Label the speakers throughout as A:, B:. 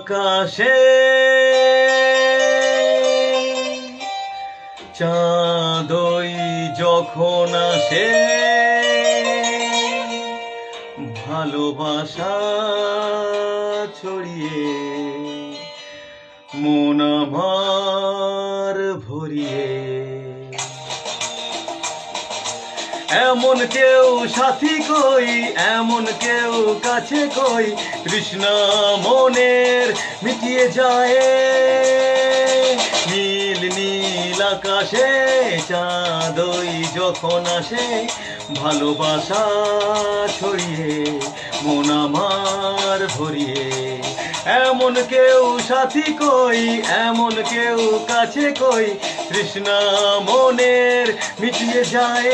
A: আকাশে চাঁদই যখন আসে ভালোবাসা ছড়িয়ে মন আমার ভরিয়ে। এমন কেউ সাথী কই, এমন কেউ কাছে কই, তৃষ্ণা মনের মিটিয়ে যায়। নীল নীল আকাশে চাঁদই যখন আসে ভালোবাসা ছড়িয়ে মন আমার ভরিয়ে। এমন কেউ সাথী কই, এমন কেউ কাছে কই, তৃষ্ণা মনের মিটিয়ে যায়।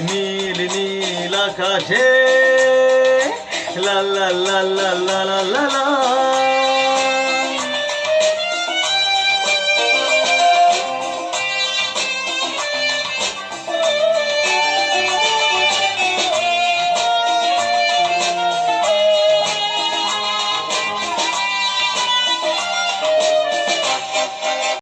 A: নীল নীল আকাশে লা লা লা লা লা লা লা।